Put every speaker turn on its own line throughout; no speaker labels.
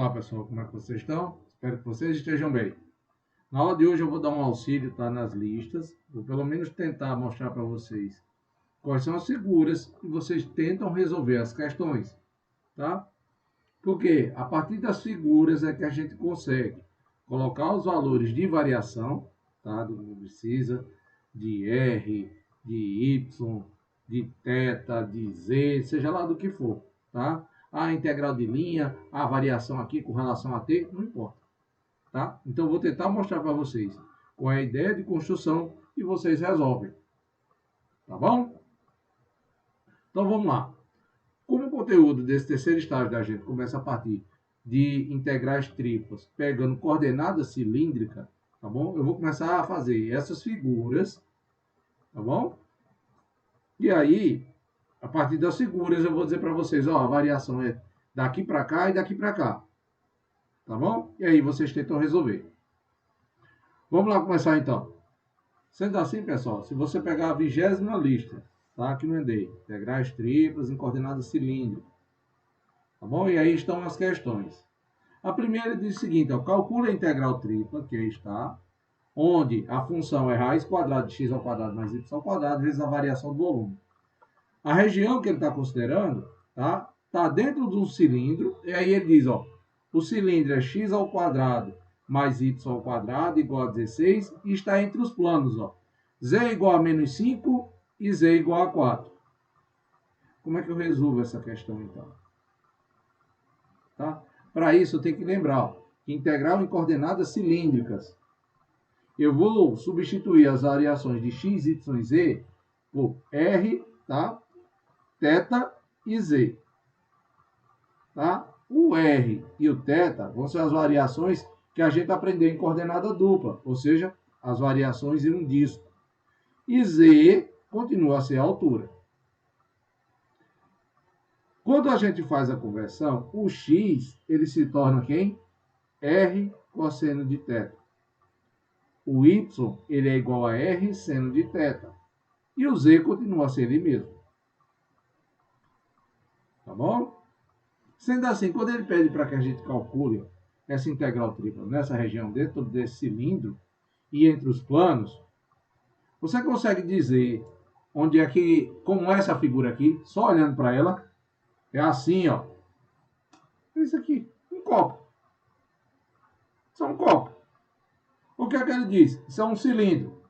Olá pessoal, como é que vocês estão? Espero que vocês estejam bem. Na aula de hoje eu vou dar um auxílio, tá, nas listas. Vou pelo menos tentar mostrar para vocês quais são as figuras e vocês tentam resolver as questões, tá? Porque a partir das figuras é que a gente consegue colocar os valores de variação, tá? Não precisa de R, de Y, de θ, de Z, seja lá do que for, tá? A integral de linha, a variação aqui com relação a t, não importa, tá? Então eu vou tentar mostrar para vocês qual é a ideia de construção e vocês resolvem, tá bom? Então vamos lá. Como o conteúdo desse terceiro estágio da gente começa a partir de integrais triplas, pegando coordenada cilíndrica, tá bom? Eu vou começar a fazer essas figuras, tá bom? E aí, a partir das figuras, eu vou dizer para vocês, ó, a variação é daqui para cá e daqui para cá, tá bom? E aí vocês tentam resolver. Vamos lá começar então. Sendo assim, pessoal, se você pegar a 20ª lista, tá? Aqui no Enem, integrais triplas em coordenada cilíndrica, tá bom? E aí estão as questões. A primeira diz o seguinte, ó, calcule a integral tripla, que aí está, onde a função é raiz quadrada de x ao quadrado mais y ao quadrado vezes a variação do volume. A região que ele está considerando, tá? Está dentro de um cilindro, e aí ele diz, ó, o cilindro é x ao quadrado mais y ao quadrado igual a 16 e está entre os planos, ó. Z igual a menos 5 e z igual a 4. Como é que eu resolvo essa questão, então? Tá? Para isso, eu tenho que lembrar, ó, que integral em coordenadas cilíndricas. Eu vou substituir as variações de x, y e z por r, tá? θ e z. Tá? O r e o θ vão ser as variações que a gente aprendeu em coordenada dupla, ou seja, as variações em um disco. E z continua a ser a altura. Quando a gente faz a conversão, o x ele se torna quem? R cosseno de θ. O y ele é igual a R seno de θ. E o z continua a ser ele mesmo. Tá bom? Sendo assim, quando ele pede para que a gente calcule essa integral tripla nessa região dentro desse cilindro e entre os planos, você consegue dizer onde é que, como essa figura aqui, só olhando para ela, é assim, ó. Isso aqui, um copo. Isso é um copo. O que é que ele diz? Isso é um cilindro.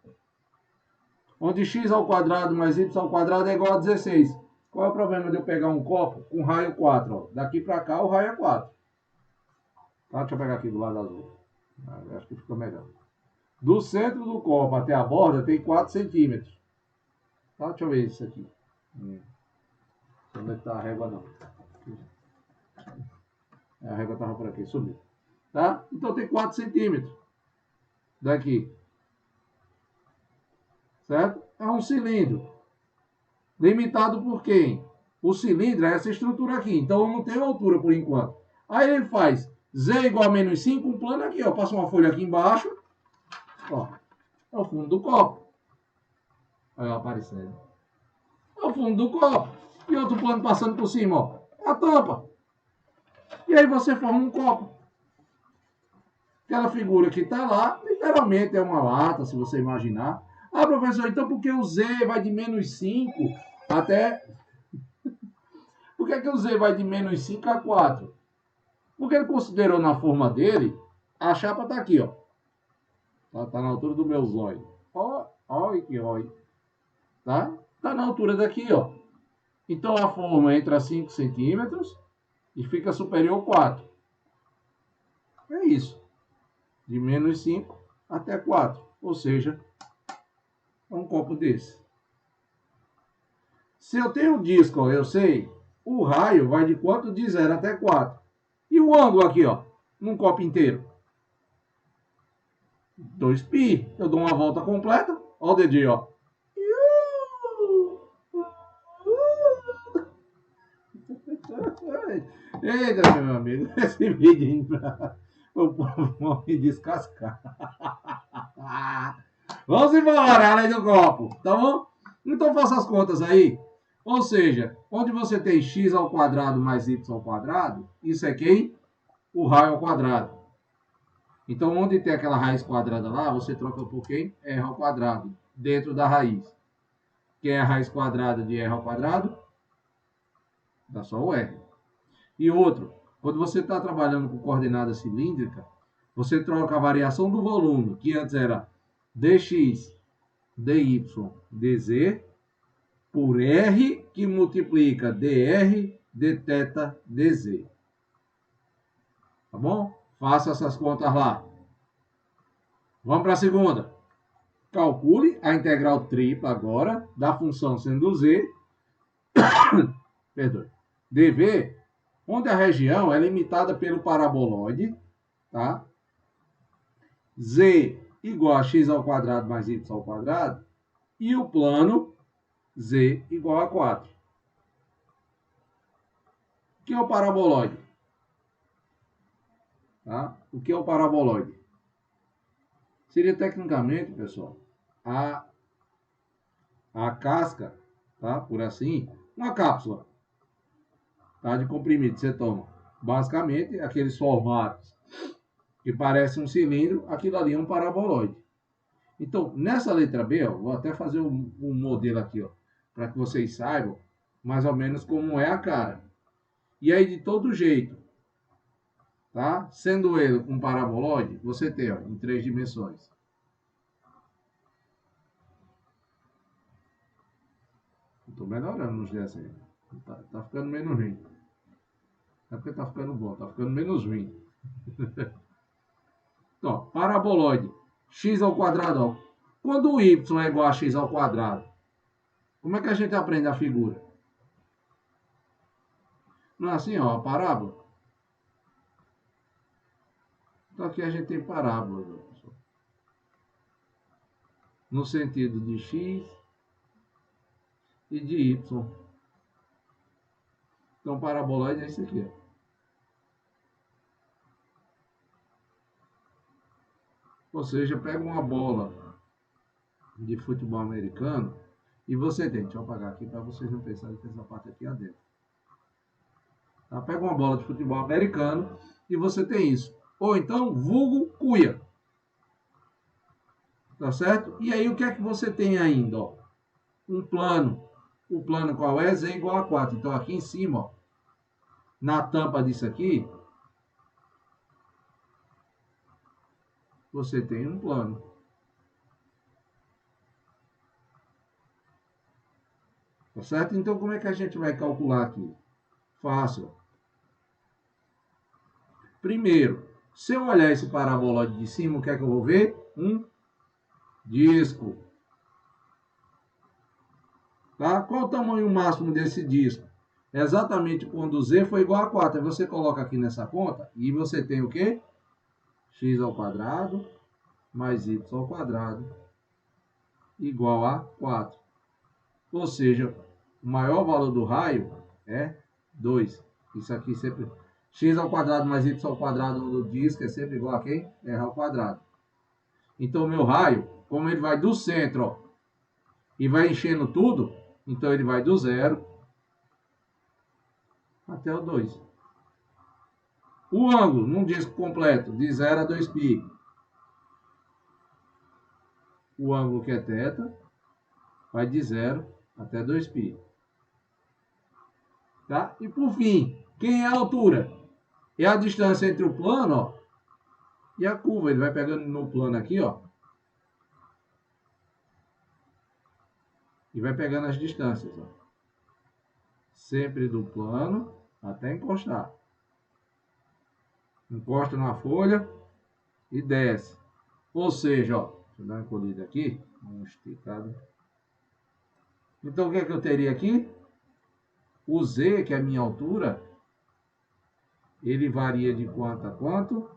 Onde x ao quadrado mais y ao quadrado é igual a 16. Qual é o problema de eu pegar um copo com raio 4? Ó? Daqui para cá o raio é 4. Tá? Deixa eu pegar aqui do lado azul. Acho que fica melhor. Do centro do copo até a borda tem 4 centímetros. Tá? Deixa eu ver isso aqui. Onde está a régua não? A régua estava por aqui, subiu. Tá? Então tem 4 centímetros. Daqui. Certo? É um cilindro. Limitado por quem? O cilindro é essa estrutura aqui. Então eu não tenho altura por enquanto. Aí ele faz z igual a menos 5, um plano aqui, ó. Passa uma folha aqui embaixo. Ó. É o fundo do copo. Olha aparecendo. É o fundo do copo. E outro plano passando por cima, ó. É a tampa. E aí você forma um copo. Aquela figura que está lá, literalmente é uma lata, se você imaginar. Ah, professor, então por que o z vai de menos 5 até... Por que o z vai de menos 5 a 4? Porque ele considerou na forma dele, a chapa está aqui, ó. Tá na altura do meu zóio. Olha que olho. Tá? Tá na altura daqui, ó. Então a forma entra a 5 centímetros e fica superior a 4. É isso. De menos 5 até 4. Ou seja, é um copo desse. Se eu tenho um disco, ó, eu sei, o raio vai de quanto? De 0 até 4. E o ângulo aqui, ó, num copo inteiro? 2π. Eu dou uma volta completa. Olha o dedinho, ó. Eita, meu amigo, esse vídeo pra o povo me descascar. Vamos embora, além do copo, tá bom? Então faça as contas aí. Ou seja, onde você tem x ao quadrado mais y ao quadrado, isso é quem? o raio ao quadrado. Então, onde tem aquela raiz quadrada lá, você troca por quem? R ao quadrado, dentro da raiz. Quem é a raiz quadrada de R ao quadrado? Dá só o R. E outro, quando você está trabalhando com coordenada cilíndrica, você troca a variação do volume, que antes era dx, dy, dz, por R, que multiplica dr, dθ, dz. Tá bom? Faça essas contas lá. Vamos para a segunda. Calcule a integral tripla agora da função seno z, perdão, dv, onde a região é limitada pelo paraboloide, tá? Z igual a x ao quadrado mais y ao quadrado, e o plano z igual a 4. O que é o paraboloide? Tá? O que é o paraboloide? Seria tecnicamente, pessoal, a casca, tá? Por assim, uma cápsula, tá? De comprimido que você toma. Basicamente, aqueles formatos que parecem um cilindro, aquilo ali é um paraboloide. Então, nessa letra B, ó, vou até fazer um modelo aqui, ó, para que vocês saibam mais ou menos como é a cara. E aí, de todo jeito, tá? Sendo ele um paraboloide, você tem, ó, em 3 dimensões. Estou melhorando nos desenhos. Tá ficando menos ruim. Não é porque tá ficando bom, tá ficando menos ruim. Então, paraboloide, x ao quadrado. Ó. Quando o y é igual a x ao quadrado, como é que a gente aprende a figura? Não é assim, ó, a parábola. Então aqui a gente tem parábola, pessoal. No sentido de x e de y. Então, paraboloide é isso aqui. Ó. Ou seja, pega uma bola de futebol americano e você tem. Deixa eu apagar aqui para vocês não pensarem que essa parte aqui é dentro. Tá? Pega uma bola de futebol americano e você tem isso. Ou então, vulgo cuia. Tá certo? E aí, o que é que você tem ainda? Ó? Um plano. O plano qual é? Z igual a 4. Então, aqui em cima, ó, na tampa disso aqui, você tem um plano. Tá certo? Então, como é que a gente vai calcular aqui? Fácil. Primeiro, se eu olhar esse paraboloide de cima, o que é que eu vou ver? Um disco. Tá? Qual o tamanho máximo desse disco? Exatamente quando Z for igual a 4. Aí você coloca aqui nessa conta e você tem o quê? X ao quadrado mais y ao quadrado igual a 4. Ou seja, o maior valor do raio é 2. Isso aqui sempre... x ao quadrado mais y ao quadrado do disco é sempre igual a quem? R ao quadrado. Então, o meu raio, como ele vai do centro, ó, e vai enchendo tudo, então ele vai do 0 até o 2. O ângulo, num disco completo, de 0 a 2π. O ângulo que é θ vai de 0 até 2π. Tá? E por fim, quem é a altura? É a distância entre o plano, ó, e a curva. Ele vai pegando no plano aqui, ó, e vai pegando as distâncias, ó. Sempre do plano até encostar. Encosta na folha e desce. Ou seja, ó, deixa eu dar uma encolhida aqui, uma esticada. Então, o que é que eu teria aqui? O Z, que é a minha altura, ele varia de quanto a quanto?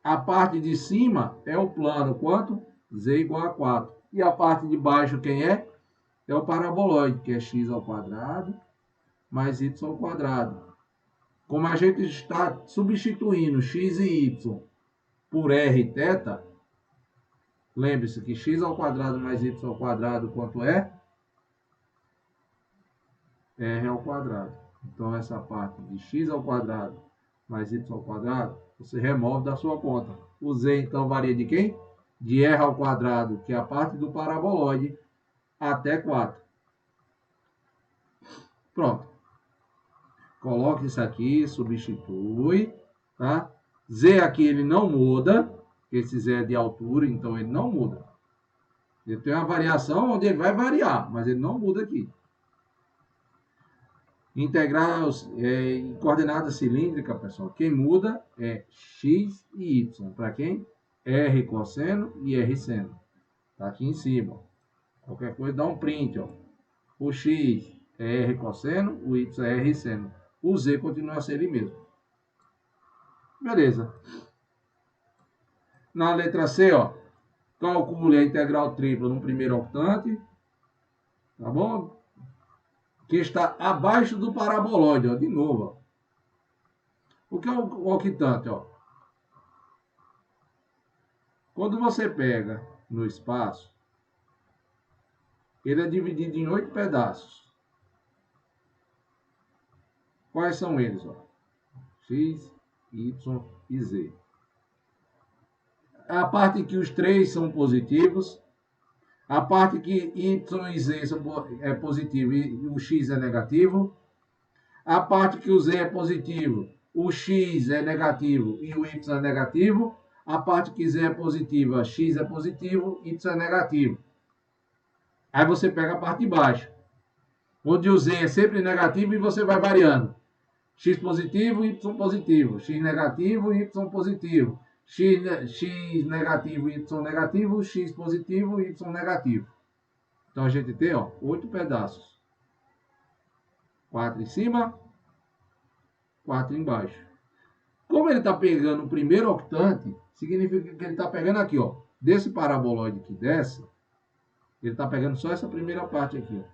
A parte de cima é o plano, quanto? Z igual a 4. E a parte de baixo, quem é? É o paraboloide, que é x ao quadrado mais y ao quadrado. Como a gente está substituindo x e y por r e θ, lembre-se que x ao quadrado mais y ao quadrado, quanto é? R ao quadrado. Então, essa parte de x ao quadrado mais y ao quadrado, você remove da sua conta. O z, então, varia de quem? De r ao quadrado, que é a parte do paraboloide, até 4. Pronto. Coloque isso aqui, substitui, tá? Z aqui ele não muda, esse Z é de altura, então ele não muda. Ele tem uma variação onde ele vai variar, mas ele não muda aqui. Integral em coordenada cilíndrica, pessoal, quem muda é x e y. Para quem? R cosseno e R seno. Tá aqui em cima. Qualquer coisa dá um print, ó. O x é R cosseno, o y é R seno. O z continua a ser ele mesmo. Beleza. Na letra C, ó, calcule a integral tripla no primeiro octante. Tá bom? Que está abaixo do paraboloide, ó, de novo. Ó. O que é o octante? Ó? Quando você pega no espaço, ele é dividido em 8 pedaços. Quais são eles? Ó? X, Y e Z. A parte que os três são positivos, a parte que Y e Z é positivo e o X é negativo, a parte que o Z é positivo, o X é negativo e o Y é negativo, a parte que Z é positiva, X é positivo, Y é negativo. Aí você pega a parte de baixo, onde o Z é sempre negativo e você vai variando. X positivo, Y positivo, X negativo, Y positivo, X negativo, Y negativo, X positivo, Y negativo. Então a gente tem, ó, 8 pedaços. 4 em cima, 4 embaixo. Como ele está pegando o primeiro octante, significa que ele está pegando aqui, ó, desse paraboloide que desce, ele está pegando só essa primeira parte aqui, ó.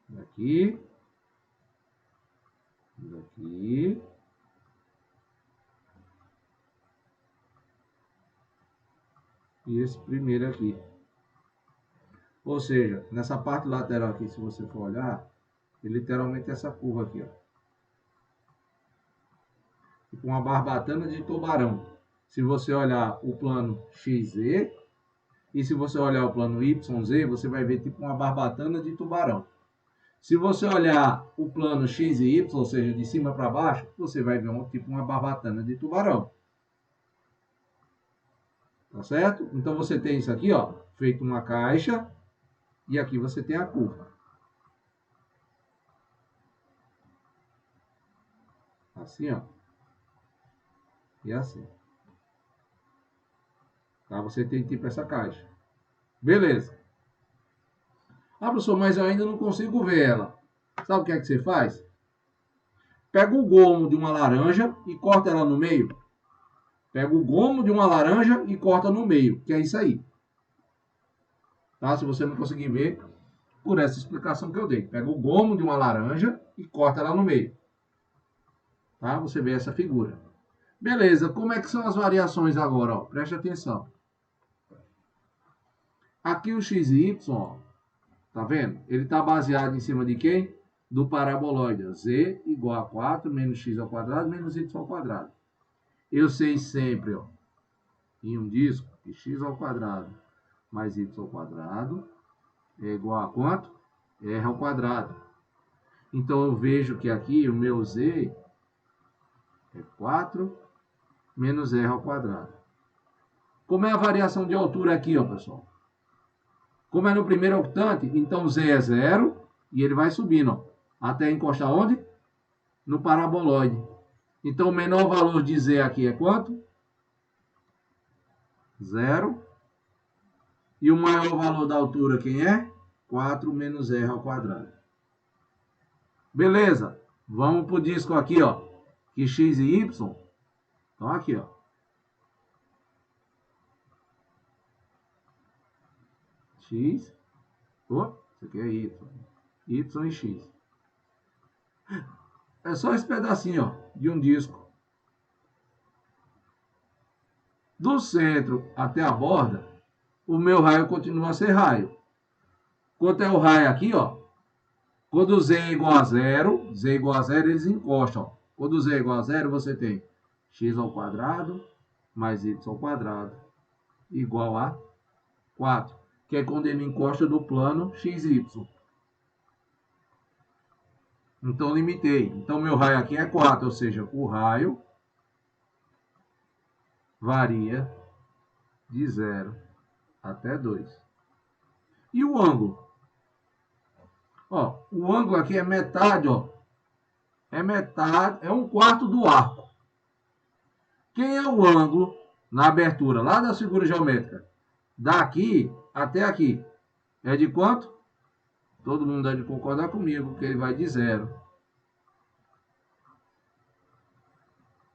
Daqui, daqui, e esse primeiro aqui. Ou seja, nessa parte lateral aqui, se você for olhar, é literalmente essa curva aqui, ó. Tipo uma barbatana de tubarão. Se você olhar o plano XZ, e se você olhar o plano YZ, você vai ver tipo uma barbatana de tubarão. Se você olhar o plano X e Y, ou seja, de cima para baixo, você vai ver tipo uma barbatana de tubarão. Tá certo? Então você tem isso aqui, ó, feito uma caixa, e aqui você tem a curva. Assim, ó. E assim. Tá? Você tem tipo essa caixa. Beleza. Ah, professor, mas eu ainda não consigo ver ela. Sabe o que é que você faz? Pega o gomo de uma laranja e corta ela no meio. Pega o gomo de uma laranja e corta no meio, que é isso aí. Tá? Se você não conseguir ver, por essa explicação que eu dei. Pega o gomo de uma laranja e corta ela no meio. Tá? Você vê essa figura. Beleza, como é que são as variações agora? Ó? Preste atenção. Aqui o x e y, ó, tá vendo? Ele está baseado em cima de quem? Do paraboloide. Z igual a 4 menos x ao quadrado menos y ao quadrado. Eu sei sempre, ó, em um disco, que x ao quadrado mais y ao quadrado é igual a quanto? R ao quadrado. Então eu vejo que aqui o meu z é 4 menos R ao quadrado. Como é a variação de altura aqui, ó, pessoal? Como é no primeiro octante, então Z é 0 e ele vai subindo, ó, até encostar onde? No paraboloide. Então o menor valor de Z aqui é quanto? 0. E o maior valor da altura quem é? 4 menos R ao quadrado. Beleza. Vamos para o disco aqui, ó. Que x e y estão aqui, ó. X. Oh, isso aqui é y. Y e x. É só esse pedacinho, ó, de um disco. Do centro até a borda, o meu raio continua a ser raio. Quanto é o raio aqui, ó? Quando Z é igual a 0, Z igual a 0, eles encostam, ó. Quando z é igual a zero, você tem x ao quadrado mais y ao quadrado igual a 4, que é quando ele encosta no plano xy. Então, limitei. Então, meu raio aqui é 4, ou seja, o raio varia de 0 até 2. E o ângulo? Ó, o ângulo aqui é metade, ó. É metade, é um quarto do arco. Quem é o ângulo na abertura lá da figura geométrica? Daqui até aqui. É de quanto? Todo mundo deve concordar comigo que ele vai de 0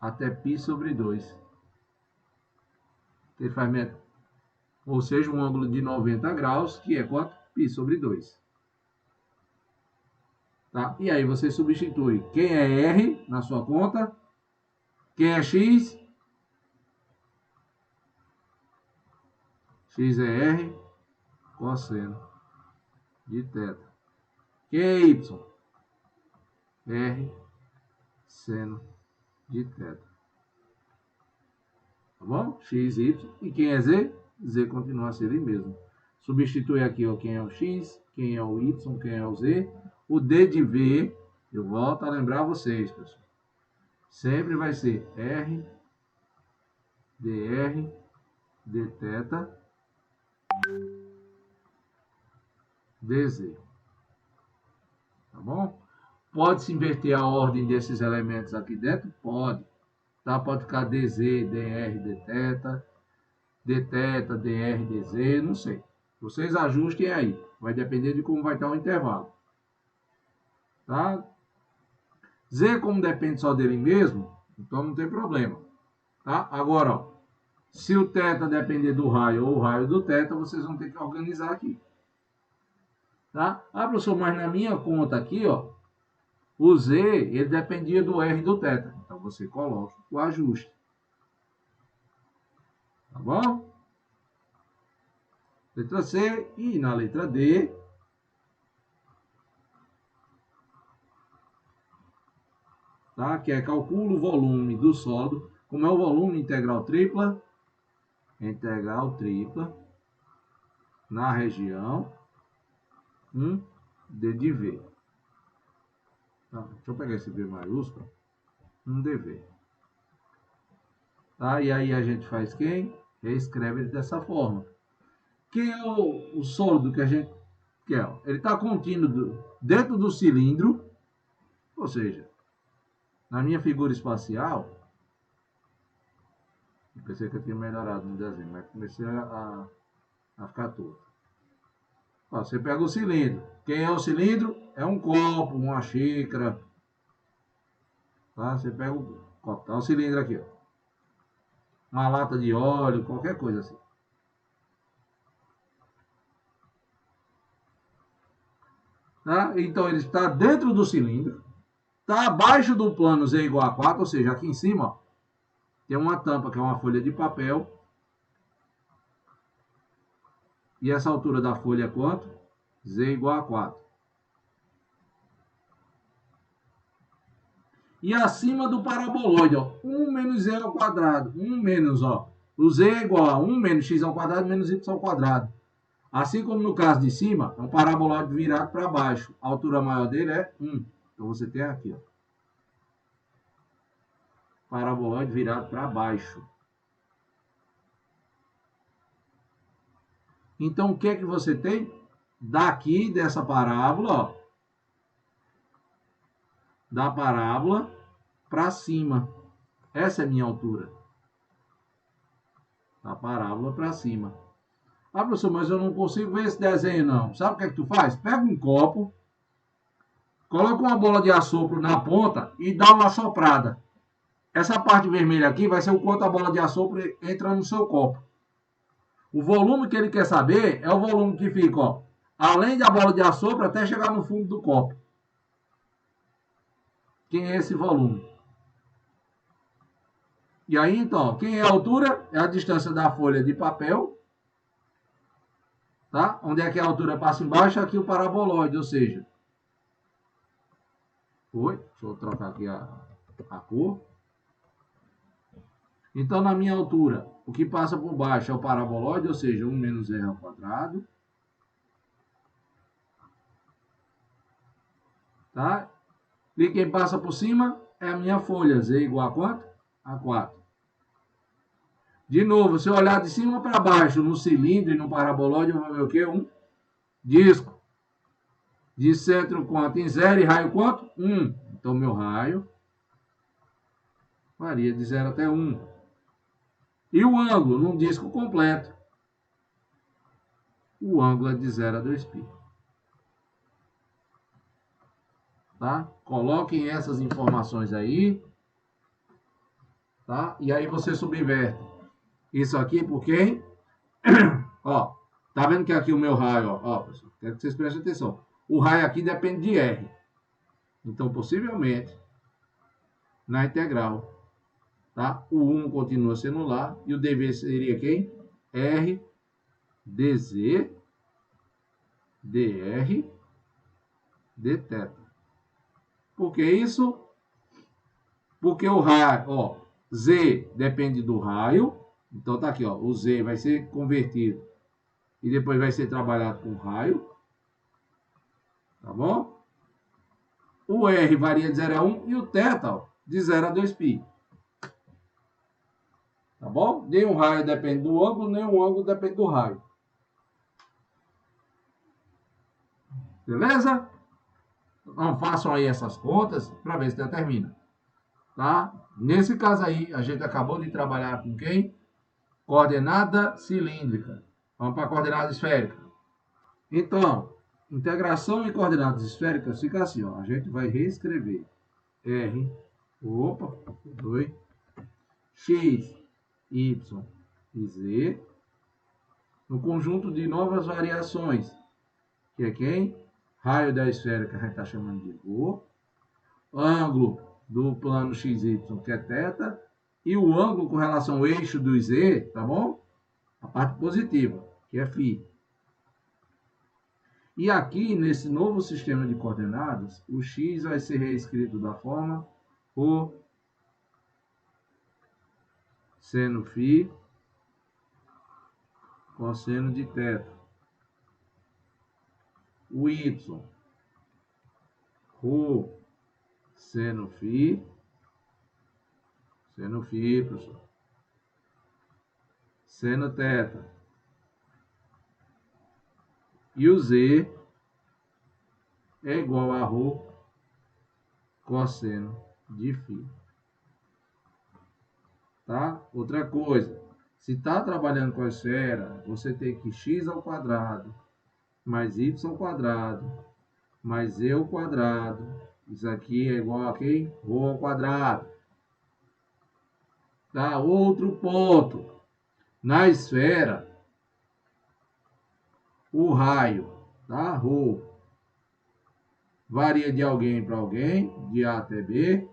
até π sobre 2. Ele faz metade. Ou seja, um ângulo de 90 graus, que é quanto? Π sobre 2. Tá? E aí você substitui quem é R na sua conta, quem é X, X é R cosseno de θ. Quem é Y? R seno de θ. Tá bom? X, Y. E quem é Z? Z continua a ser ele mesmo. Substitui aqui ó, quem é o X, quem é o Y, quem é o Z. O D de V, eu volto a lembrar vocês, pessoal. Sempre vai ser R, dr, dθ, dz. Tá bom? Pode-se inverter a ordem desses elementos aqui dentro? Pode. Tá? Pode ficar dz, dr, dθ, dθ, dr, dz, não sei. Vocês ajustem aí. Vai depender de como vai estar o intervalo. Tá? Z, como depende só dele mesmo, então não tem problema. Tá? Agora, ó, se o θ depender do raio ou o raio do θ, vocês vão ter que organizar aqui. Tá? Ah, professor, mas na minha conta aqui, ó, o Z, ele dependia do R e do θ. Então, você coloca o ajuste. Tá bom? Letra C. E na letra D, tá? Que é calcula o volume do sólido. Como é o volume integral tripla na região D de V. Tá? Deixa eu pegar esse V maiúsculo. dV. Tá? E aí a gente faz quem? Reescreve ele dessa forma. Quem é o sólido que a gente quer? Ele está contido dentro do cilindro, ou seja, na minha figura espacial, eu pensei que eu tinha melhorado no desenho, mas comecei a ficar torto. Ó, você pega o cilindro. Quem é o cilindro? É um copo, uma xícara. Tá? Você pega o copo. Tá o cilindro aqui, ó. Uma lata de óleo, qualquer coisa assim. Tá? Então ele está dentro do cilindro. Está abaixo do plano Z igual a 4, ou seja, aqui em cima, ó, tem uma tampa que é uma folha de papel. E essa altura da folha é quanto? Z igual a 4. E acima do paraboloide, ó, 1 menos z ao quadrado. 1 menos, ó, o z é igual a 1 menos x ao quadrado menos y ao quadrado. Assim como no caso de cima, é um paraboloide virado para baixo. A altura maior dele é 1. Então você tem aqui, ó, paraboloide virado para baixo. Então, o que é que você tem? Daqui dessa parábola, ó, da parábola para cima. Essa é a minha altura. Da parábola para cima. Ah, professor, mas eu não consigo ver esse desenho, não. Sabe o que é que tu faz? Pega um copo, coloca uma bola de assopro na ponta e dá uma assoprada. Essa parte vermelha aqui vai ser o quanto a bola de assopro entra no seu copo. O volume que ele quer saber é o volume que fica, ó, além da bola de assopro até chegar no fundo do copo. Quem é esse volume? E aí, então, quem é a altura? É a distância da folha de papel. Tá? Onde é que a altura passa embaixo? Aqui o paraboloide, ou seja... Oi? Deixa eu trocar aqui a a cor. Então, na minha altura, o que passa por baixo é o paraboloide, ou seja, 1 menos r ao quadrado. Tá? E quem passa por cima é a minha folha, z igual a quanto? A 4. De novo, se eu olhar de cima para baixo, no cilindro e no paraboloide, eu vou ver o quê? Um disco. De centro quanto? Em 0 e raio quanto? 1. Então, meu raio varia de 0 até 1. E o ângulo, num disco completo, o ângulo é de 0 a 2π. Tá? Coloquem essas informações aí. Tá? E aí você subverte isso aqui por quem? Ó, tá vendo que aqui o meu raio, ó, pessoal, quero que vocês prestem atenção. O raio aqui depende de R. Então, possivelmente, na integral, tá? O 1 continua sendo lá e o dv seria quem? R dz dr dθ. Por que isso? Porque o raio, ó, z depende do raio. Então tá aqui, ó, o z vai ser convertido e depois vai ser trabalhado com raio. Tá bom? O R varia de 0 a 1 e o θ, ó, de 0 a 2π. Tá bom? Nem o raio depende do ângulo, nem o ângulo depende do raio. Beleza? Então façam aí essas contas para ver se determina. Tá? Nesse caso aí, a gente acabou de trabalhar com quem? Coordenada cilíndrica. Vamos para a coordenada esférica. Então, integração em coordenadas esféricas fica assim, ó. A gente vai reescrever R, opa, 2, X, Y e Z no conjunto de novas variações, que é quem? Raio da esfera, que a gente está chamando de Rho, ângulo do plano XY, que é θ, e o ângulo com relação ao eixo do Z, tá bom? A parte positiva, que é φ. E aqui, nesse novo sistema de coordenadas, o x vai ser reescrito da forma Rho seno φ cosseno de θ. O y, Rho seno φ, pessoal, seno θ. E o z é igual a Rho cosseno de φ. Tá? Outra coisa, se está trabalhando com a esfera, você tem que x ao quadrado mais y ao quadrado mais z ao quadrado. Isso aqui é igual a quem? Rho ao quadrado. Tá? Outro ponto. Na esfera, o raio, tá? Rho, varia de alguém para alguém, de A até B.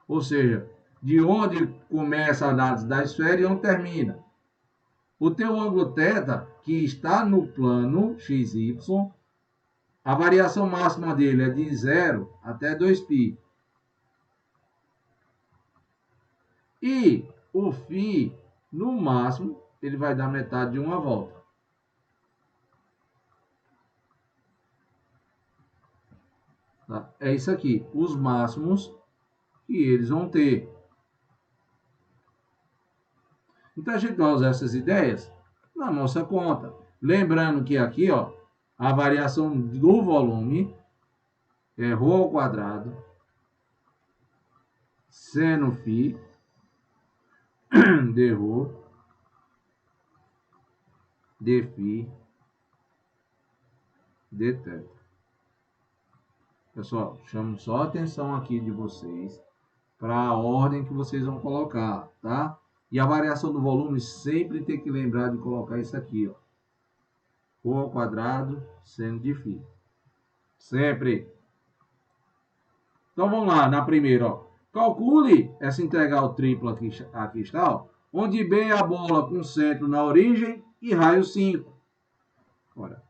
Ou seja, de onde começa a análise da esfera e onde termina. O teu ângulo θ, que está no plano XY, a variação máxima dele é de 0 até 2π. E o φ, no máximo, ele vai dar metade de uma volta. Tá? É isso aqui, os máximos que eles vão ter. Então a gente vai usar essas ideias na nossa conta. Lembrando que aqui, ó, a variação do volume é Rho ao quadrado seno φ de Rho dφ dθ. Pessoal, chamo só a atenção aqui de vocês para a ordem que vocês vão colocar, tá? E a variação do volume sempre tem que lembrar de colocar isso aqui, ó. Rho ao quadrado seno de φ. Sempre. Então vamos lá, na primeira, ó. Calcule essa integral tripla aqui está, ó, onde B é a bola com centro na origem e raio 5. Olha,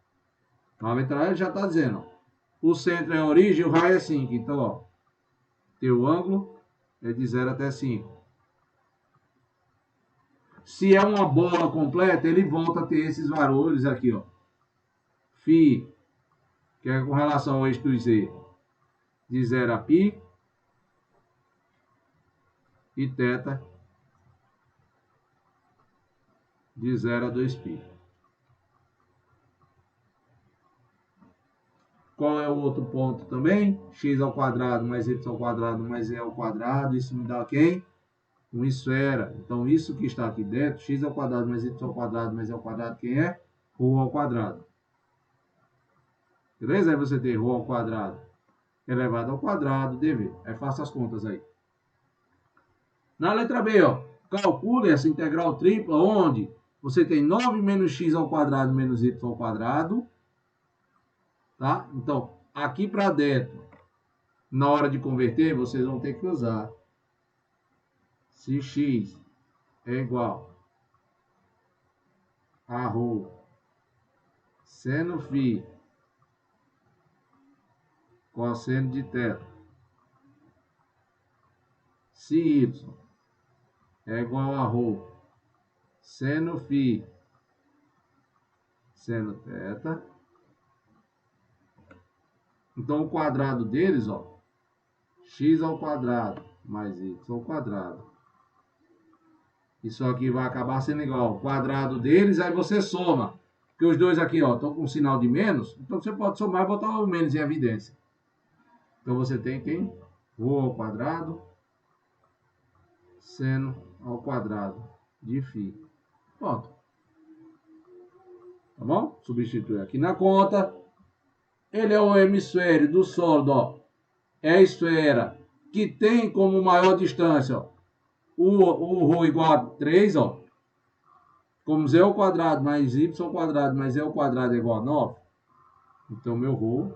a letra E já está dizendo, ó, o centro é a origem e o raio é 5. Então, ó, Teu ângulo é de 0 até 5. Se é uma bola completa, ele volta a ter esses valores aqui, ó. Φ, que é com relação ao eixo do Z, de 0 a π. E θ, de 0 a 2π. Qual é o outro ponto também? X ao quadrado mais y ao quadrado mais e ao quadrado. Isso me dá quem? Uma esfera. Então, isso que está aqui dentro, x ao quadrado mais y ao quadrado mais e ao quadrado, quem é? Rho ao quadrado. Beleza? Aí você tem rho ao quadrado elevado ao quadrado, dv. Aí faça as contas aí. Na letra B, ó, calcule essa integral tripla, onde você tem 9 menos x ao quadrado menos y ao quadrado. Tá? Então, aqui para dentro, na hora de converter, vocês vão ter que usar se x é igual a rho seno φ cosseno de θ, se y é igual a rho seno φ seno θ, então o quadrado deles, ó, x ao quadrado mais y ao quadrado. Isso aqui vai acabar sendo igual ao quadrado deles, aí você soma. Porque os dois aqui, ó, estão com um sinal de menos, então você pode somar e botar o menos em evidência. Então você tem quem? Rho ao quadrado seno ao quadrado de φ. Pronto. Tá bom? Substitui aqui na conta. Ele é o hemisfério do sólido, ó. É a esfera que tem como maior distância, ó, o ρ igual a 3, ó. Como z ao quadrado mais y ao quadrado mais e ao quadrado é igual a 9. Então, meu ρ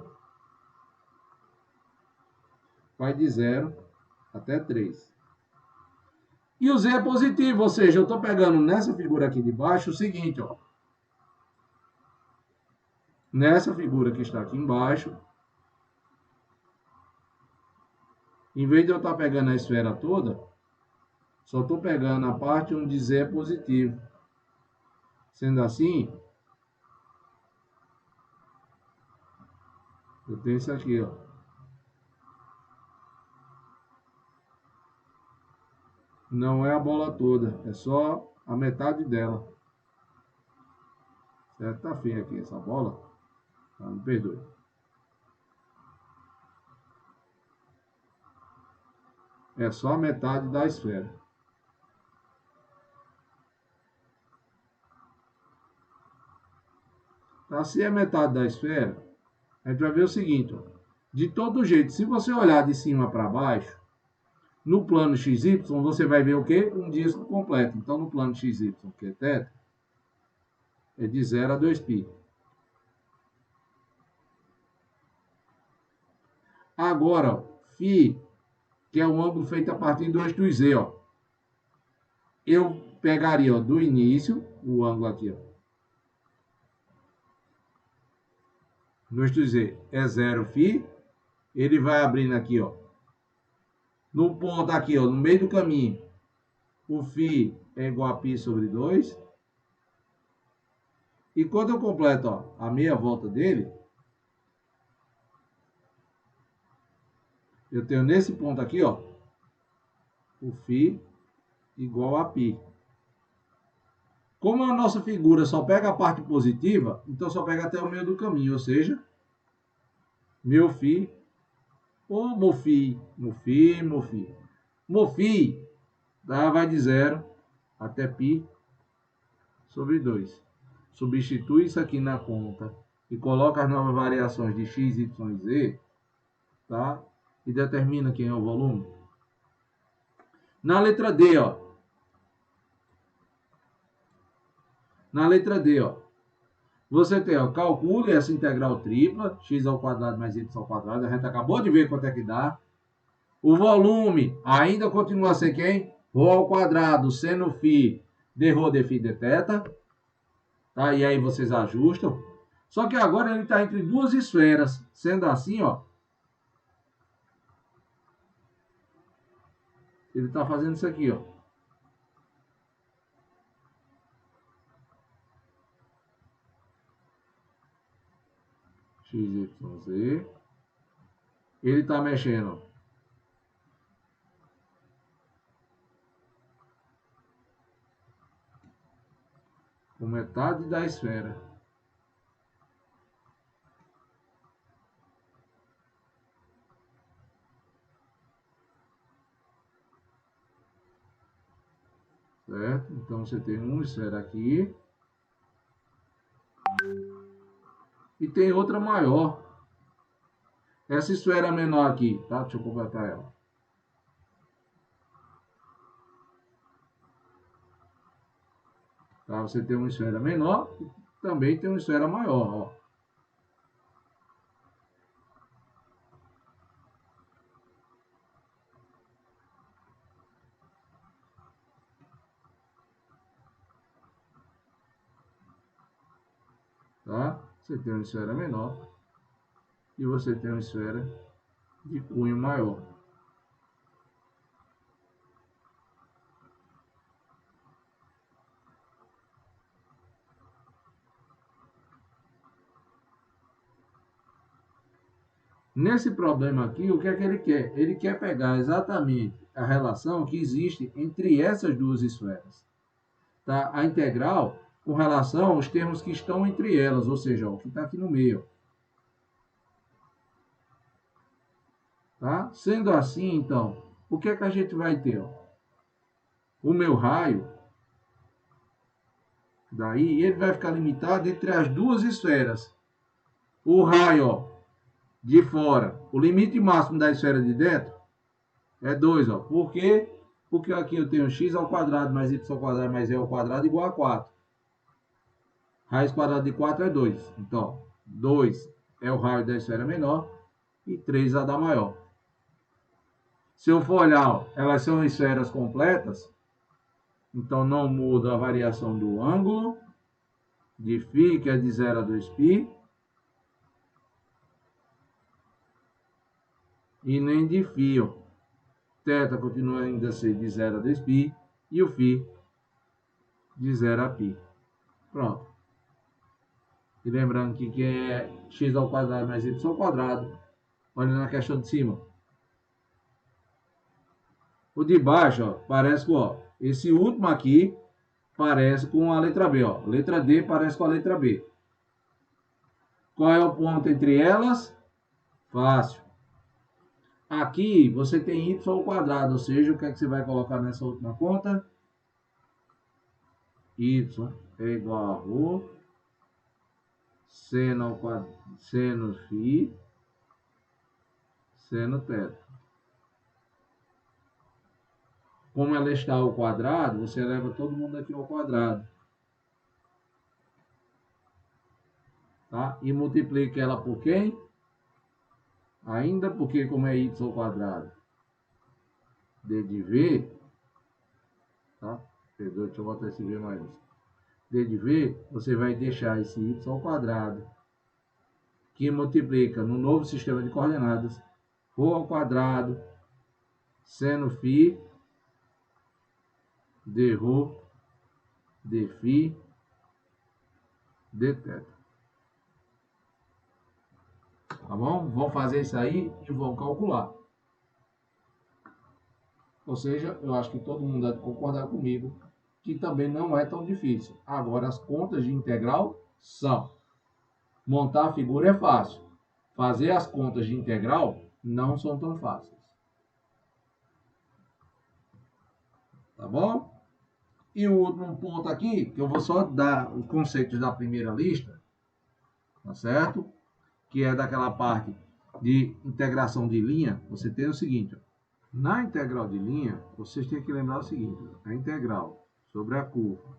vai de 0 até 3. E o z é positivo, ou seja, eu estou pegando nessa figura aqui de baixo o seguinte, ó. Nessa figura que está aqui embaixo, em vez de eu estar pegando a esfera toda, só estou pegando a parte onde z é positivo. Sendo assim, eu tenho isso aqui, ó. Não é a bola toda, é só a metade dela. Certo? Tá feia aqui essa bola. Tá, me perdoe. É só a metade da esfera. Tá? Se é metade da esfera, a gente vai ver o seguinte, ó. De todo jeito, se você olhar de cima para baixo, no plano XY, você vai ver o quê? Um disco completo. Então, no plano XY, que é θ, é de 0 a 2π. Agora, ó, φ, que é um ângulo feito a partir do eixo do Z, ó. Eu pegaria, ó, do início, o ângulo aqui, ó. No eixo do Z é 0 φ. Ele vai abrindo aqui, ó. No ponto aqui, ó, no meio do caminho, o φ é igual a π sobre 2. E quando eu completo, ó, a meia volta dele, eu tenho nesse ponto aqui, ó, o φ igual a π. Como a nossa figura só pega a parte positiva, então só pega até o meio do caminho, ou seja, meu φ, ou meu φ, meu φ, meu φ. Meu φ vai de 0 até π sobre 2. Substitui isso aqui na conta e coloca as novas variações de x, y e z, tá? E determina quem é o volume. Na letra D, ó. Na letra D, ó. Você tem, ó, calcule essa integral tripla, x ao quadrado mais y ao quadrado. A gente acabou de ver quanto é que dá. O volume ainda continua a ser quem? Rho ao quadrado, seno φ, de rho de φ de θ. Tá? E aí vocês ajustam. Só que agora ele está entre duas esferas. Sendo assim, ó. Ele está fazendo isso aqui, ó. XYZ. Ele está mexendo com metade da esfera. Certo? Então você tem uma esfera aqui. E tem outra maior. Essa esfera menor aqui, tá? Deixa eu completar ela. Tá? Você tem uma esfera menor e também tem uma esfera maior, ó. Tá? Você tem uma esfera menor e você tem uma esfera de cunho maior. Nesse problema aqui, o que é que ele quer? Ele quer pegar exatamente a relação que existe entre essas duas esferas. Tá? A integral com relação aos termos que estão entre elas, ou seja, o que está aqui no meio. Tá? Sendo assim, então, o que é que a gente vai ter? Ó? O meu raio, daí, ele vai ficar limitado entre as duas esferas. O raio, ó, de fora, o limite máximo da esfera de dentro é 2, ó. Por quê? Porque aqui eu tenho x ao quadrado mais y ao quadrado mais e ao quadrado igual a 4. Raiz quadrada de 4 é 2. Então, 2 é o raio da esfera menor e 3 a da maior. Se eu for olhar, ó, elas são esferas completas, então não muda a variação do ângulo, de φ, que é de 0 a 2π, e nem de φ, ó. Θ continua ainda a ser de 0 a 2π, e o φ de 0 a π. Pronto. E lembrando que é x ao quadrado mais y ao quadrado. Olha na questão de cima. O de baixo, ó, parece com, ó, esse último aqui parece com a letra B, ó. Letra D parece com a letra B. Qual é o ponto entre elas? Fácil. Aqui você tem y ao quadrado, ou seja, o que é que você vai colocar nessa última conta? Y é igual a ρ seno ao quadrado, seno φ, seno θ. Como ela está ao quadrado, você leva todo mundo aqui ao quadrado. Tá? E multiplica ela por quem? Ainda porque como é y ao quadrado, d de v, tá? Perdoa, deixa eu botar esse v mais. D de v, você vai deixar esse y ao quadrado, que multiplica no novo sistema de coordenadas, ρ ao quadrado, seno φ, d ρ, d φ, d θ. Tá bom? Vão fazer isso aí e vão calcular. Ou seja, eu acho que todo mundo deve concordar comigo que também não é tão difícil. Agora, as contas de integral são. Montar a figura é fácil. Fazer as contas de integral não são tão fáceis. Tá bom? E o último ponto aqui, que eu vou só dar os conceitos da primeira lista, tá certo? Que é daquela parte de integração de linha. Você tem o seguinte, ó. Na integral de linha, vocês têm que lembrar o seguinte, a integral sobre a curva,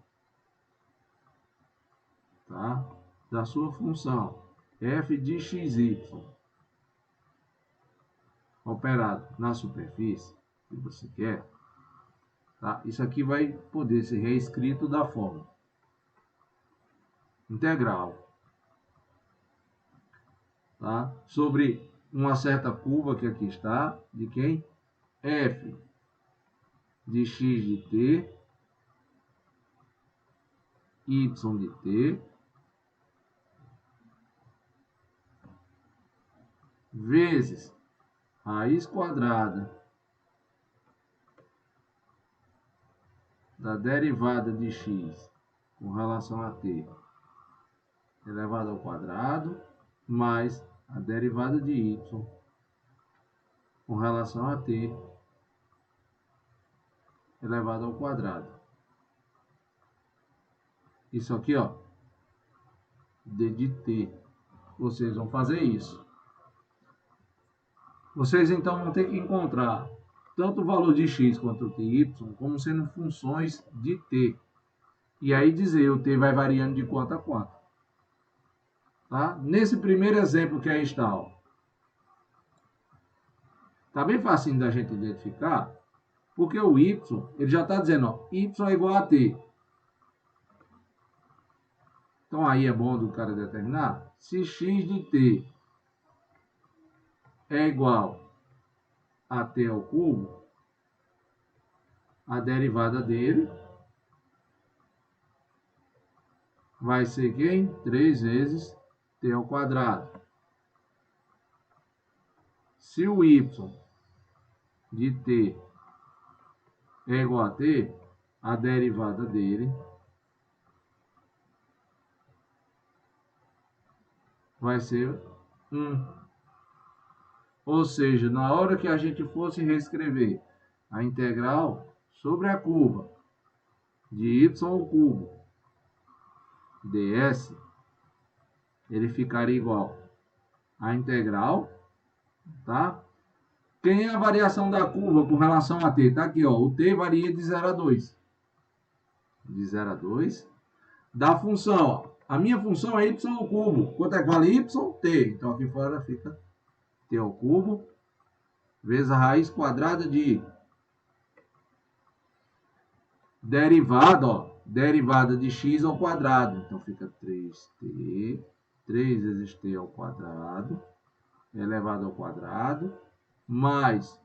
tá? Da sua função f de xy operado na superfície que você quer, tá? Isso aqui vai poder ser reescrito da forma integral, tá? Sobre uma certa curva que aqui está, de quem? F de x de t, y de t, vezes raiz quadrada da derivada de x com relação a t elevado ao quadrado, mais a derivada de y com relação a t elevado ao quadrado. Isso aqui, ó, d de t. Vocês vão fazer isso. Vocês então vão ter que encontrar tanto o valor de x quanto o de y como sendo funções de t. E aí dizer o t vai variando de quanto a quanto. Tá? Nesse primeiro exemplo que aí está, ó, tá bem facinho da gente identificar, porque o y, ele já está dizendo, ó, y é igual a t. Então aí é bom do cara determinar se x de t é igual a t ao cubo, a derivada dele vai ser quem? 3 vezes t ao quadrado. Se o y de t é igual a t, a derivada dele vai ser 1. Ou seja, na hora que a gente fosse reescrever a integral sobre a curva de y ao cubo ds, ele ficaria igual à integral, tá? Quem é a variação da curva com relação a t? Tá aqui, ó, o t varia de 0 a 2. De 0 a 2. Da função, ó, a minha função é y ao cubo. Quanto é que vale y? T. Então aqui fora fica t ao cubo vezes a raiz quadrada de derivada, ó, derivada de x ao quadrado. Então fica 3t, 3 vezes t ao quadrado, elevado ao quadrado, mais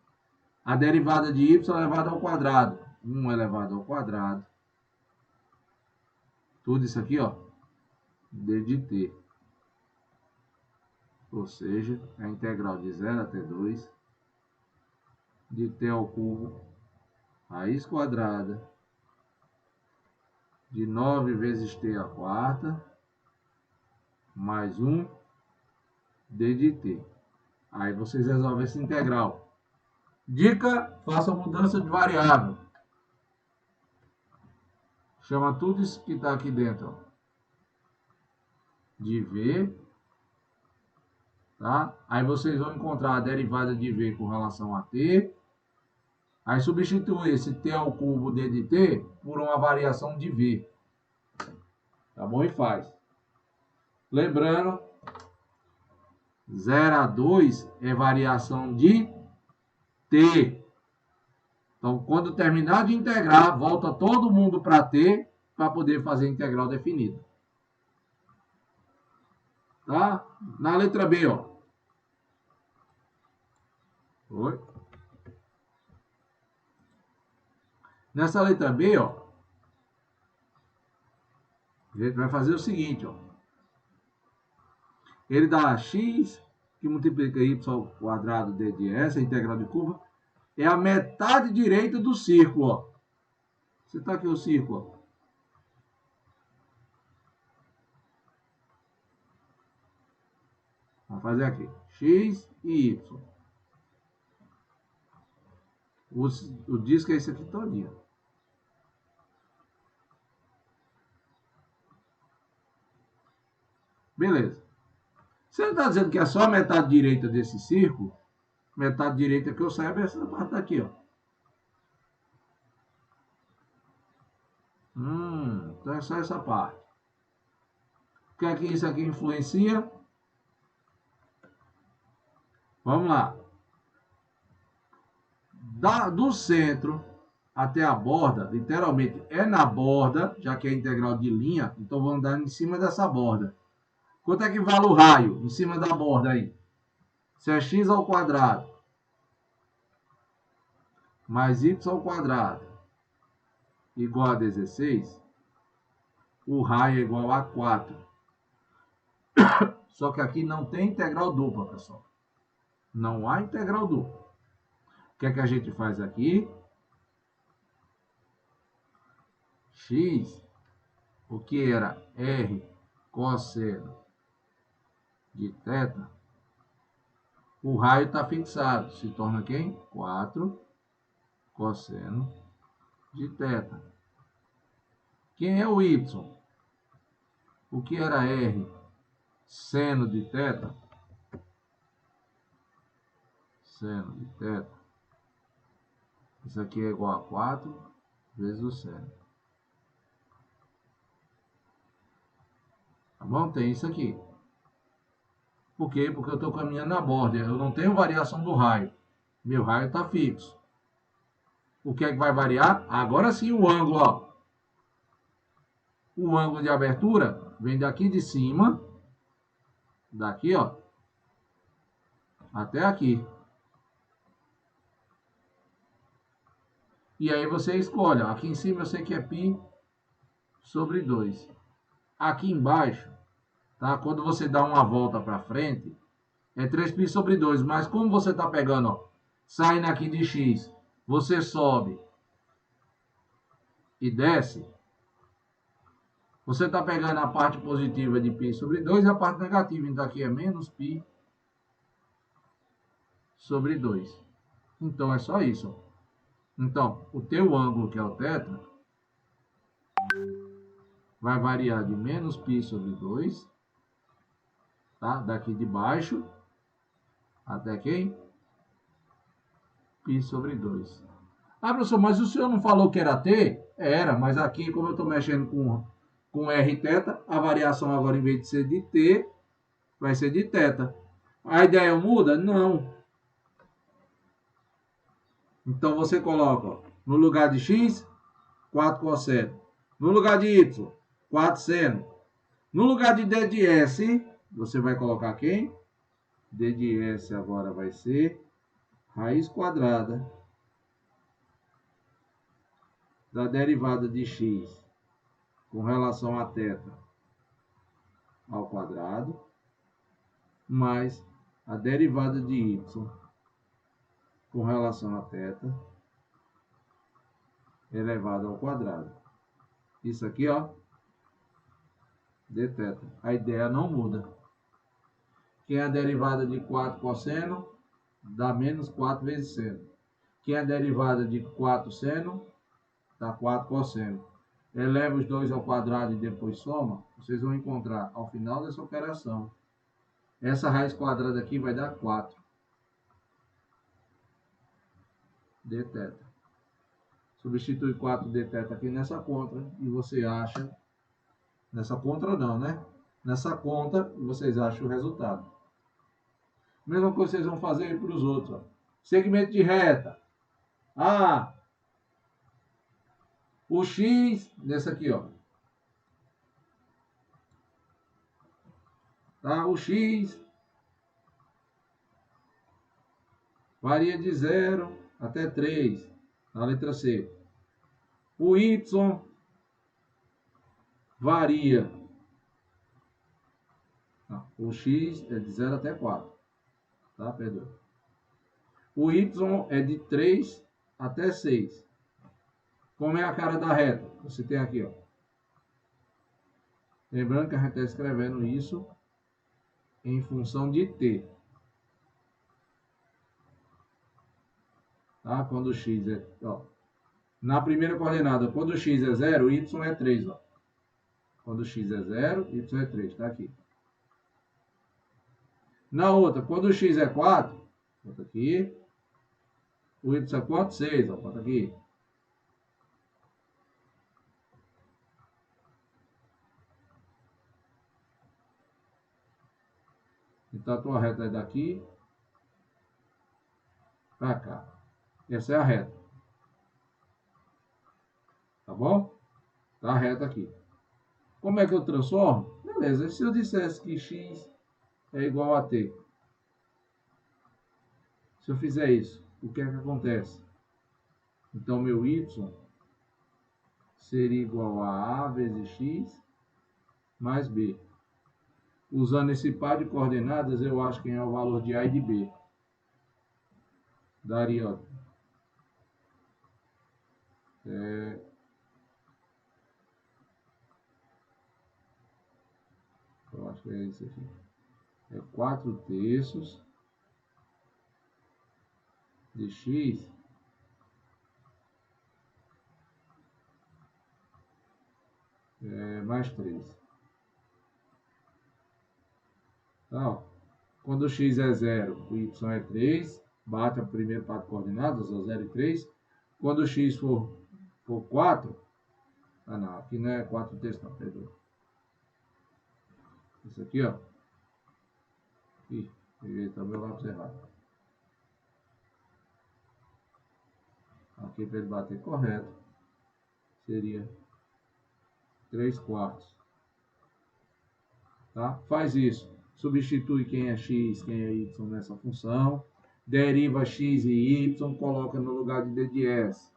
a derivada de y elevado ao quadrado, 1 elevado ao quadrado. Tudo isso aqui, ó, d de t. Ou seja, a integral de 0 até 2 de t ao cubo, raiz quadrada de 9 vezes t à quarta, mais 1 d de t. Aí vocês resolvem essa integral. Dica, faça mudança de variável. Chama tudo isso que está aqui dentro, ó, de v. Tá? Aí vocês vão encontrar a derivada de v com relação a t. Aí substitui esse t ao cubo d de t por uma variação de v. Tá bom? E faz. Lembrando, 0 a 2 é variação de t. Então, quando terminar de integrar, volta todo mundo para t para poder fazer a integral definida. Tá? Na letra B, ó. Oi. Nessa letra B, ó, a gente vai fazer o seguinte, ó. Ele dá x que multiplica y ao quadrado d de s, a integral de curva, é a metade direita do círculo, ó. Você tá aqui o círculo, ó. Vamos fazer aqui, x e y. O disco é esse aqui todinho. Beleza. Você não está dizendo que é só a metade direita desse círculo? Metade direita que eu saiba é essa parte aqui, ó. Então é só essa parte. O que é que isso aqui influencia? Vamos lá. Do centro até a borda, literalmente é na borda, já que é integral de linha, então vamos andar em cima dessa borda. Quanto é que vale o raio em cima da borda aí? Se é x ao quadrado. mais y ao quadrado igual a 16, o raio é igual a 4. Só que aqui não tem integral dupla, pessoal. Não há integral dupla. O que é que a gente faz aqui? X, o que era R cosseno de θ, o raio está fixado. Se torna quem? 4 cosseno de θ. Quem é o Y? O que era R seno de θ? Seno de θ. Isso aqui é igual a 4 vezes o seno. Tá bom? Tem isso aqui. Por quê? Porque eu estou caminhando na borda. Eu não tenho variação do raio. Meu raio está fixo. O que é que vai variar? Agora sim o ângulo, ó. O ângulo de abertura vem daqui de cima, daqui, ó, até aqui. E aí você escolhe, ó, aqui em cima eu sei que é π sobre 2. Aqui embaixo, tá? Quando você dá uma volta para frente, é 3π sobre 2. Mas como você está pegando, ó, saindo aqui de x, você sobe e desce, você está pegando a parte positiva de π sobre 2 e a parte negativa. Então aqui é menos π sobre 2. Então é só isso, ó. Então, o teu ângulo, que é o θ, vai variar de menos π sobre 2, tá? Daqui de baixo até quem? Π sobre 2. Ah, professor, mas o senhor não falou que era t? Era, mas aqui, como eu estou mexendo com rθ, a variação agora, em vez de ser de t, vai ser de θ. A ideia muda? Não. Então, você coloca, ó, no lugar de x, 4 cosseno. No lugar de y, 4 seno. No lugar de d de s, você vai colocar quem? D de s agora vai ser raiz quadrada da derivada de x com relação a θ ao quadrado, mais a derivada de y com relação a θ elevado ao quadrado. Isso aqui, ó, dθ. A ideia não muda. Quem é a derivada de 4 cosseno dá menos 4 vezes seno. Quem é a derivada de 4 seno dá 4 cosseno. Eleva os dois ao quadrado e depois soma. Vocês vão encontrar ao final dessa operação. Essa raiz quadrada aqui vai dar 4 dθ. Substitui 4 dθ aqui nessa conta e você acha... Nessa conta não, né? Nessa conta vocês acham o resultado. Mesma coisa vocês vão fazer para os outros. Ó. Segmento de reta. Ah, o x, nesse aqui, ó. Tá? O x varia de 0 até 3, na letra C. O y varia. Não, o x é de 0 até 4. Tá? Perdão. O y é de 3 até 6. Como é a cara da reta? Você tem aqui, ó. Lembrando que a gente está escrevendo isso em função de t. Tá? Quando o x é... Ó, na primeira coordenada, quando o x é 0, o y é 3. Ó. Quando o x é 0, y é 3. Está aqui. Na outra, quando o x é 4, bota aqui. O y é quanto? 6. Ó, bota aqui. Então a tua reta é daqui para cá. Essa é a reta. Tá bom? Tá a reta aqui. Como é que eu transformo? Beleza, se eu dissesse que x é igual a t. Se eu fizer isso, o que é que acontece? Então, meu y seria igual a A vezes x mais b. Usando esse par de coordenadas, eu acho que é o valor de A e de B. Daria, ó, eu acho que é isso aqui. É 4/3 de x mais 3. Então, quando o x é 0, o y é 3, bate o primeiro par de coordenadas, ó, 0 e 3. Quando o x for 4, não, aqui não é 4/3, não, perdão. Isso aqui, ó. Ih, peguei também o lápis errado. Aqui para ele bater correto, seria 3/4. Tá? Faz isso. Substitui quem é x, quem é y nessa função. Deriva x e y, coloca no lugar de d de s.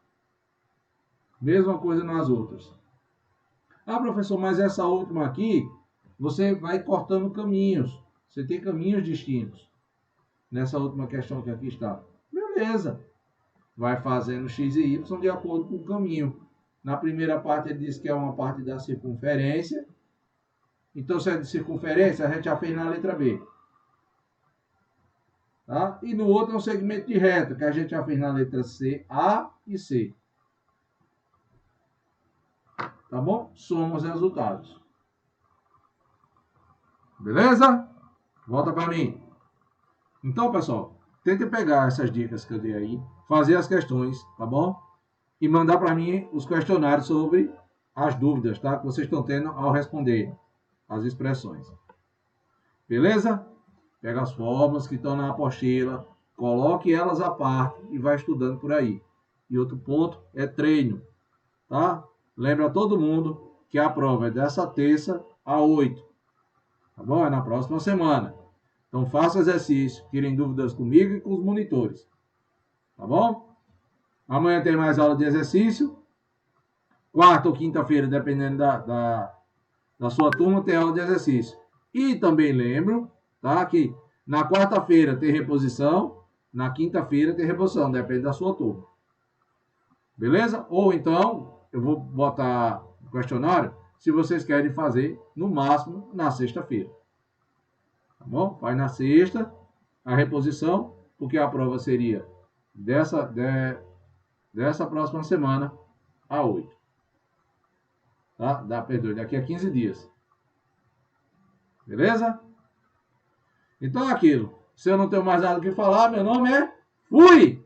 Mesma coisa nas outras. Ah, professor, mas essa última aqui, você vai cortando caminhos. Você tem caminhos distintos. Nessa última questão que aqui está. Beleza. Vai fazendo x e y de acordo com o caminho. Na primeira parte ele diz que é uma parte da circunferência. Então, se é de circunferência, a gente já fez na letra B. Tá? E no outro é um segmento de reta, que a gente já fez na letra C, A e C. Tá bom? Soma os resultados. Beleza? Volta para mim. Então, pessoal, tente pegar essas dicas que eu dei aí, fazer as questões, tá bom? E mandar para mim os questionários sobre as dúvidas, tá? Que vocês estão tendo ao responder as expressões. Beleza? Pega as fórmulas que estão na apostila, coloque elas à parte e vai estudando por aí. E outro ponto é treino, tá? Lembra todo mundo que a prova é dessa terça a 8, tá bom? É na próxima semana. Então faça exercício, tirem dúvidas comigo e com os monitores, tá bom? Amanhã tem mais aula de exercício. Quarta ou quinta-feira, dependendo da sua turma, tem aula de exercício. E também lembro, tá, que na quarta-feira tem reposição, na quinta-feira tem reposição, depende da sua turma. Beleza? Ou então, eu vou botar o questionário se vocês querem fazer, no máximo, na sexta-feira. Tá bom? Faz na sexta a reposição, porque a prova seria dessa próxima semana a 8. Tá? Perdão, daqui a 15 dias. Beleza? Então é aquilo. Se eu não tenho mais nada o que falar, meu nome é Fui!